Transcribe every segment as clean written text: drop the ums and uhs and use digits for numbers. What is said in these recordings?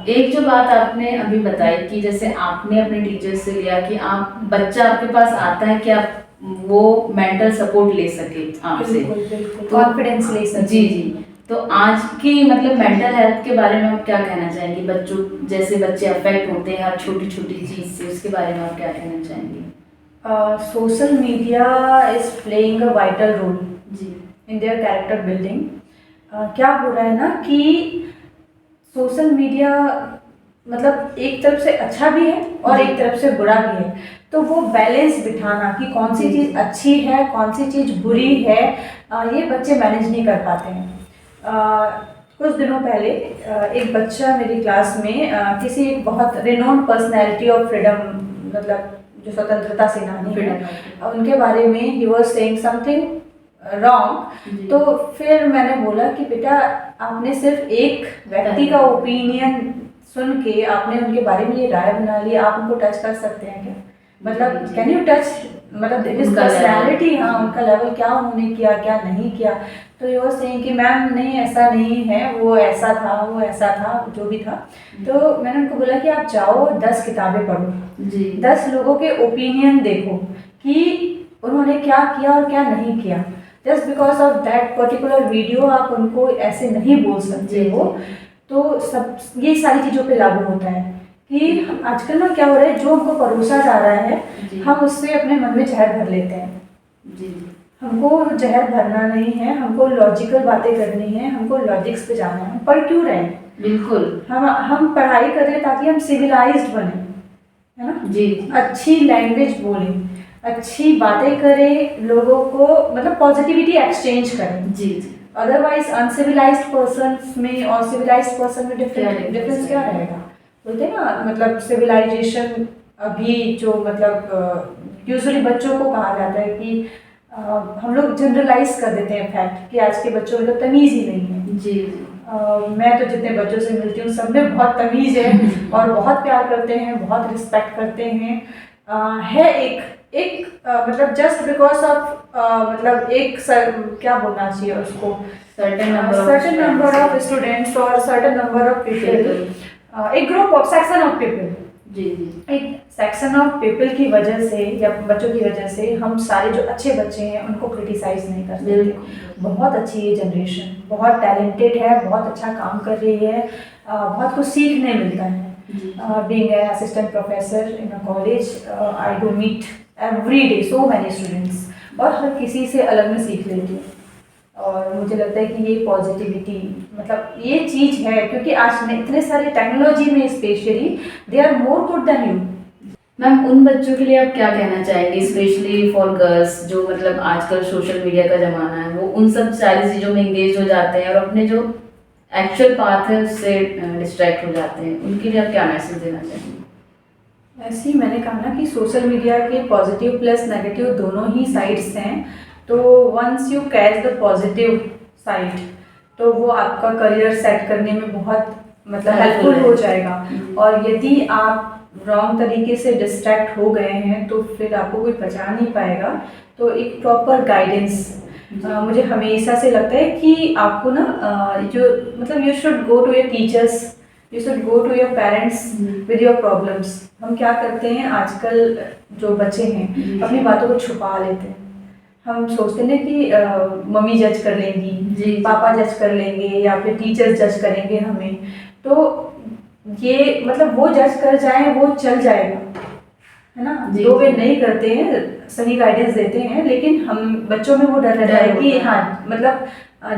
एक जो बात आपने अभी बताई कि जैसे आपने अपने टीचर से लिया कि आप बच्चा आपके पास आता है कि आप वो मेंटल सपोर्ट ले सके आपसे, बिल्कुल बिल्कुल तो कॉन्फिडेंस ले सके। जी जी। तो आज की मतलब मेंटल हेल्थ के बारे में आप क्या कहना चाहेंगे? बच्चों जैसे बच्चे अफेक्ट होते हैं हर छोटी छोटी चीज़ से, उसके बारे में आप क्या कहना चाहेंगे? Social media is playing a vital role जी इन देयर कैरेक्टर बिल्डिंग। क्या हो रहा है ना कि सोशल मीडिया मतलब एक तरफ से अच्छा भी है और एक तरफ से बुरा भी है, तो वो बैलेंस बिठाना कि कौन सी चीज़ अच्छी है कौन सी चीज़ बुरी है, ये बच्चे मैनेज नहीं कर पाते हैं। कुछ दिनों पहले एक बच्चा मेरी क्लास में किसी एक बहुत रिनोन्ड पर्सनैलिटी ऑफ फ्रीडम, मतलब जो स्वतंत्रता सेनानी है, उनके बारे में he was saying something wrong. तो फिर मैंने बोला कि बेटा आपने सिर्फ एक व्यक्ति का ओपिनियन सुन के आपने उनके बारे में ये राय बना ली, आप उनको टच कर सकते हैं क्या? मतलब कैन यू टच, मतलब हिज पर्सनैलिटी, हाँ उनका लेवल क्या उन्होंने किया क्या नहीं किया। तो ये वो सेइंग कि मैम नहीं ऐसा नहीं है, वो ऐसा था वो ऐसा था जो भी था। तो मैंने उनको बोला कि आप जाओ 10 किताबें पढ़ो जी 10 लोगों के ओपिनियन देखो कि उन्होंने क्या किया और क्या नहीं किया। Just because of that particular video आप उनको ऐसे नहीं बोल सकते हो। तो सब ये सारी चीज़ों पे लागू होता है कि आजकल ना क्या हो रहा है, जो हमको परोसा जा रहा है हम उससे अपने मन में जहर भर लेते हैं। जी हमको जहर भरना नहीं है, हमको लॉजिकल बातें करनी है, हमको लॉजिक्स पे जाना है। हम पढ़ क्यों रहे हैं? बिल्कुल। हम पढ़ाई कर रहे हैं ताकि हम सिविलाइज्ड बने, है ना? जी अच्छी लैंग्वेज बोलें, अच्छी बातें करें, लोगों को मतलब पॉजिटिविटी एक्सचेंज करें। जी अदरवाइज अनसिविलाइज्ड पर्सन्स में और सिविलाइज्ड पर्सन में डिफरेंस क्या रहेगा? बोलते हैं ना, मतलब सिविलाइजेशन अभी जो मतलब यूजुअली बच्चों को कहा जाता है कि हम लोग जनरलाइज कर देते हैं फैक्ट कि आज के बच्चों में तो तमीज़ ही नहीं है। जी मैं तो जितने बच्चों से मिलती हूँ सब में बहुत तमीज़ है और बहुत प्यार करते हैं, बहुत रिस्पेक्ट करते हैं। है मतलब जस्ट बिकॉज ऑफ मतलब क्या बोलना चाहिए उसको, सर्टेन नंबर ऑफ स्टूडेंट्स और सर्टेन नंबर ऑफ पीपल, एक group of section of people, जी एक सेक्शन ऑफ पीपल की वजह से या बच्चों की वजह से हम सारे जो अच्छे बच्चे हैं उनको क्रिटिसाइज नहीं कर सकते। बहुत अच्छी ये जनरेशन, बहुत टैलेंटेड है, बहुत अच्छा काम कर रही है, बहुत कुछ सीखने मिलता है। Being an assistant professor in a college, I do meet every day so many students और हर किसी से अलग में सीख लेती हूँ। और मुझे लगता है कि ये पॉजिटिविटी मतलब ये चीज़ है, क्योंकि आज में इतने सारे टेक्नोलॉजी में specially they are more good than you. Ma'am उन बच्चों के लिए आप क्या कहना चाहेंगे, स्पेशली फॉर गर्ल्स जो मतलब आजकल सोशल मीडिया का ज़माना है, वो उन सब सारी चीज़ों में इंगेज हो जाते हैं और अपने जो एक्चुअल पाथ है उससे डिस्ट्रैक्ट हो जाते हैं, उनके लिए आप क्या मैसेज देना चाहेंगे? ऐसे ही मैंने कहा ना कि सोशल मीडिया के पॉजिटिव प्लस नेगेटिव दोनों ही साइड्स हैं। तो once you catch the positive side तो वो आपका करियर सेट करने में बहुत मतलब हेल्पफुल हो जाएगा। और यदि आप रॉन्ग तरीके से डिस्ट्रैक्ट हो गए हैं तो फिर आपको कोई बचा नहीं पाएगा। तो एक प्रॉपर गाइडेंस मुझे हमेशा से लगता है कि आपको ना जो मतलब you should go to your teachers, you should go to your parents with your problems. हम क्या करते हैं आजकल जो बच्चे हैं अपनी बातों को छुपा लेते हैं। हम सोचते हैं कि मम्मी जज कर लेंगी, पापा जज कर लेंगे या फिर टीचर्स जज करेंगे हमें। तो ये मतलब वो जज कर जाएं वो चल जाएगा, है ना? जो वे नहीं करते हैं सही गाइडेंस देते हैं, लेकिन हम बच्चों में वो डर रहता है कि हाँ मतलब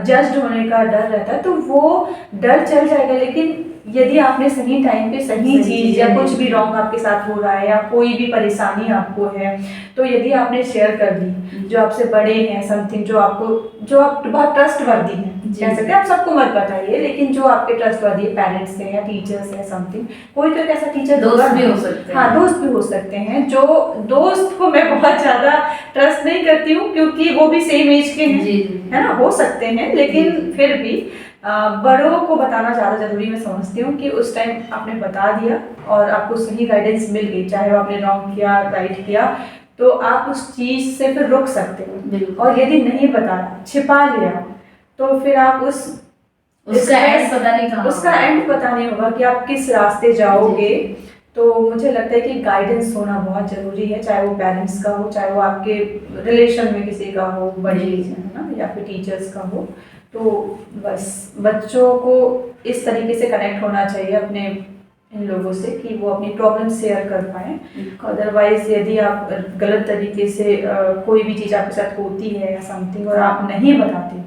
जज्ड होने का डर रहता है, तो वो डर चल जाएगा। लेकिन यदि आपने सही टाइम पे सही चीज़ या कुछ भी रॉन्ग आपके साथ हो रहा है या कोई भी परेशानी आपको है, तो यदि आपने शेयर कर दी जो आपसे बड़े हैं समथिंग जो आप बहुत ट्रस्टवर्दी हैं, कह सकते हैं आप सबको मत बताइए, लेकिन जो आपके ट्रस्टवर्दी पेरेंट्स हैं या टीचर्स हैं समथिंग, कोई तो एक ऐसा टीचर दोस्त भी हो सकते हैं। हाँ दोस्त भी हो सकते हैं। जो दोस्त को मैं बहुत ज़्यादा ट्रस्ट नहीं करती हूँ क्योंकि वो भी सेम एज के हैं, है ना? हो सकते हैं, लेकिन फिर भी बड़ों को बताना ज़्यादा ज़रूरी मैं समझती हूँ कि उस टाइम आपने बता दिया और आपको सही गाइडेंस मिल गई, चाहे वो आपने रॉन्ग किया राइट किया, तो आप उस चीज़ से फिर रुक सकते हो। और यदि नहीं बताया छिपा लिया तो फिर आप उसका एंड पता नहीं कहाँ उसका होगा। एंड पता नहीं होगा कि आप किस रास्ते जाओगे। तो मुझे लगता है कि गाइडेंस होना बहुत ज़रूरी है, चाहे वो पेरेंट्स का हो, चाहे वो आपके रिलेशन में किसी का हो, बड़े है ना, या फिर टीचर्स का हो। तो बस बच्चों को इस तरीके से कनेक्ट होना चाहिए अपने इन लोगों से कि वो अपनी प्रॉब्लम शेयर कर पाएँ। अदरवाइज यदि आप गलत तरीके से कोई भी चीज़ आपके साथ होती है या समथिंग और आप नहीं बताते हो,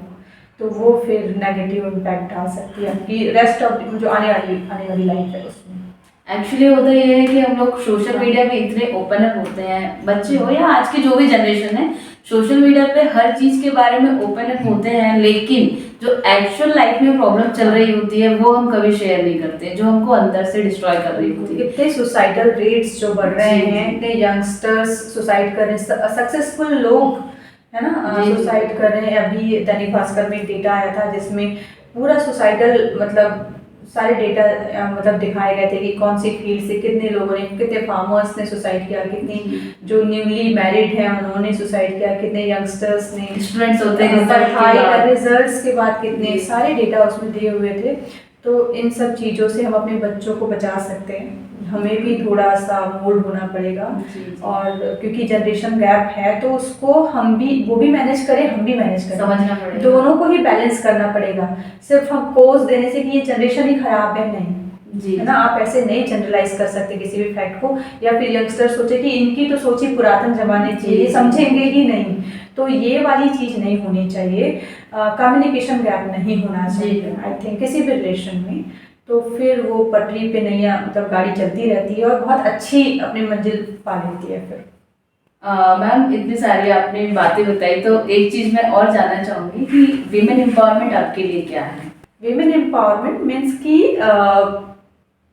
तो वो फिर नेगेटिव इम्पैक्ट डाल सकती है आपकी रेस्ट ऑफ जो आने वाली लाइफ है उसमें। एक्चुअली होता ये है कि हम लोग सोशल मीडिया पे इतने ओपन अप होते हैं, बच्चे हो या आज की जो भी जनरेशन है, सोशल मीडिया पे हर चीज के बारे में ओपन अप होते हैं, लेकिन जो एक्चुअल लाइफ में प्रॉब्लम चल रही होती है वो हम कभी शेयर नहीं करते, जो हमको अंदर से डिस्ट्रॉय कर रही होती है। इतने सुसाइडल रेट्स जो बढ़ रहे हैं, इतने यंगस्टर्स सुसाइड कर रहे हैं, सक्सेसफुल लोग है ना सुसाइड कर रहे हैं। अभी दैनिक भास्कर में एक डेटा आया था जिसमें पूरा सुसाइडल मतलब सारे डेटा मतलब दिखाए गए थे कि कौन सी फील्ड से कितने लोगों ने, कितने फार्मर्स ने सुसाइड किया, कितनी जो न्यूली मैरिड हैं उन्होंने सुसाइड किया, कितने यंगस्टर्स ने, स्टूडेंट्स होते हैं पढ़ाई रिजल्ट्स के बाद कितने सारे डेटा उसमें दिए हुए थे। तो इन सब चीज़ों से हम अपने बच्चों को बचा सकते हैं, हमें भी थोड़ा सा मोल्ड होना पड़ेगा। और क्योंकि जनरेशन गैप है तो उसको हम भी, वो भी मैनेज करें, हम भी मैनेज करें, समझना पड़ेगा, दोनों को ही बैलेंस करना पड़ेगा। सिर्फ हम कोर्स देने से कि ये जनरेशन ही खराब है, नहीं है ना, आप ऐसे नहीं जनरलाइज कर सकते किसी भी फैक्ट को, या फिर यंगस्टर सोचे कि इनकी तो सोची पुरातन जमाने की, ये समझेंगे ही नहीं। तो ये वाली चीज़ नहीं होनी चाहिए, कम्युनिकेशन गैप नहीं होना चाहिए आई थिंक किसी भी रिलेशन में। तो फिर वो पटरी पे नहीं मतलब गाड़ी चलती रहती है और बहुत अच्छी अपनी मंजिल पा लेती है फिर। मैम इतनी सारी आपने बातें बताई, तो एक चीज़ मैं और जानना चाहूँगी कि वीमेन एम्पावरमेंट आपके लिए क्या है? वीमेन एम्पावरमेंट मीन्स कि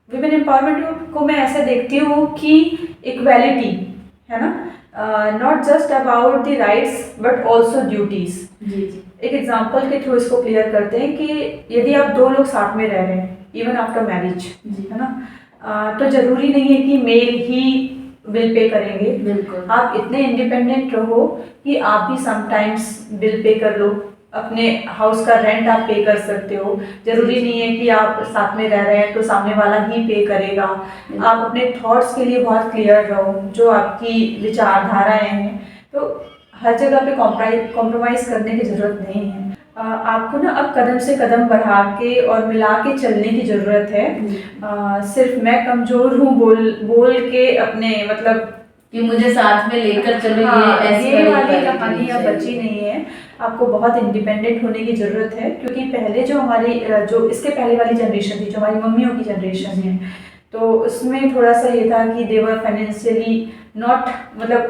वीमेन एम्पावरमेंट को मैं ऐसा देखती हूँ कि इक्वालिटी है ना, not just about the rights but also duties. एक एग्जाम्पल के थ्रू इसको क्लियर करते हैं कि यदि आप दो लोग साथ में रह रहे हैं इवन आफ्टर मैरिज है ना, तो जरूरी नहीं है कि मेल ही बिल पे करेंगे। बिल्कुल, आप इतने इंडिपेंडेंट रहो कि आप भी समटाइम्स बिल पे कर लो, अपने हाउस का रेंट आप पे कर सकते हो। जरूरी नहीं है कि आप साथ में रह रहे हैं तो सामने वाला ही पे करेगा। आप अपने थॉट्स के लिए बहुत क्लियर रहो, जो आपकी विचारधाराएं हैं, तो हर जगह पे कॉम्प्रोमाइज़ करने की ज़रूरत नहीं है। आपको ना अब कदम से कदम बढ़ा के और मिला के चलने की ज़रूरत है। सिर्फ मैं कमज़ोर हूँ बोल के अपने मतलब कि मुझे साथ में लेकर चलो, ये वाली कहानी अब बची नहीं है। आपको बहुत इंडिपेंडेंट होने की ज़रूरत है, क्योंकि पहले जो हमारी जो इसके पहले वाली जनरेशन थी, जो हमारी मम्मियों की जनरेशन है, तो उसमें थोड़ा सा ये था कि देवर फाइनेंशियली नॉट मतलब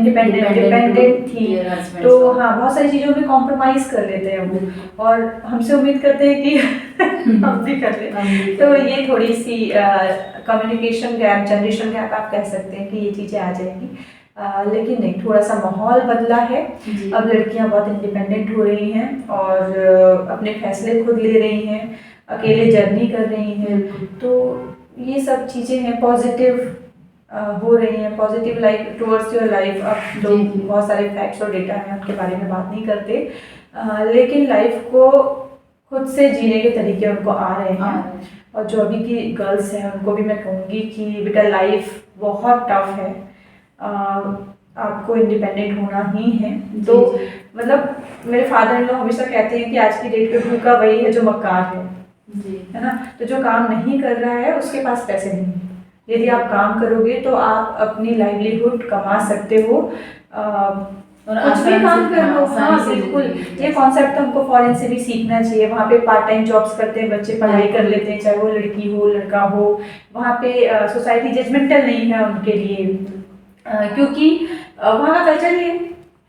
डिपेंडेंट थी। तो हाँ, बहुत सारी चीज़ों में कॉम्प्रोमाइज़ कर लेते हैं वो, और हमसे उम्मीद करते हैं कि हम भी कर लें। तो ये थोड़ी सी कम्युनिकेशन गैप, जनरेशन गैप आप कह सकते हैं कि ये चीज़ें आ जाएंगी। लेकिन नहीं, थोड़ा सा माहौल बदला है, अब लड़कियां बहुत इंडिपेंडेंट हो रही हैं और अपने फैसले खुद ले रही हैं, अकेले जर्नी कर रही हैं। तो ये सब चीज़ें हैं, पॉजिटिव हो रही हैं, positive life towards your life. अब लोग बहुत सारे फैक्ट्स और डेटा हैं, उनके बारे में बात नहीं करते, लेकिन लाइफ को खुद से जीने के तरीके उनको आ रहे हैं। और जो अभी की गर्ल्स हैं उनको भी मैं कहूँगी कि बेटा लाइफ बहुत टफ है, आपको इंडिपेंडेंट होना ही है। तो मतलब मेरे फादर इन लॉ हमेशा कहते हैं कि आज की डेट पे भूखा वही है जो मक्कार है ना। तो जो काम नहीं कर रहा है उसके पास पैसे नहीं है। यदि आप काम करोगे तो आप अपनी लाइवलीहुड कमा सकते हो, कुछ भी काम कर लो। हाँ बिल्कुल, ये कॉन्सेप्ट तो हमको फॉरेन से भी सीखना चाहिए। वहाँ पे पार्ट टाइम जॉब्स करते हैं बच्चे, पढ़ाई कर लेते हैं, चाहे वो लड़की हो लड़का हो। वहाँ पे सोसाइटी जजमेंटल नहीं है उनके लिए, क्योंकि वहाँ का कल्चर ही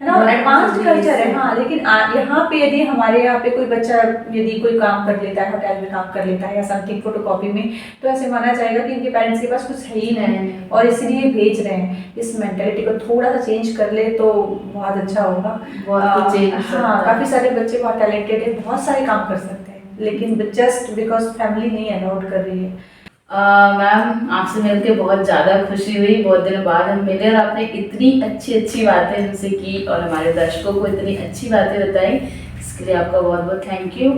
है ना, एडवांस्ड कल्चर है। हाँ, लेकिन यहाँ पे यदि हमारे यहाँ पे कोई बच्चा यदि कोई काम कर लेता है, होटल में काम कर लेता है या समथिंग फोटोकॉपी में, तो ऐसे माना जाएगा कि इनके पेरेंट्स के पास कुछ है ही नहीं और इसलिए भेज रहे हैं। इस मेंटालिटी को थोड़ा सा चेंज कर ले तो बहुत अच्छा होगा। हाँ, काफ़ी सारे बच्चे बहुत टैलेंटेड है, बहुत सारे काम कर सकते हैं, लेकिन जस्ट बिकॉज फैमिली नहीं अलाउड कर रही है। मैम आपसे मिलकर बहुत ज़्यादा खुशी हुई, बहुत दिनों बाद हम मिले और आपने इतनी अच्छी बातें हमसे की और हमारे दर्शकों को इतनी अच्छी बातें बताई, इसके लिए आपका बहुत बहुत थैंक यू।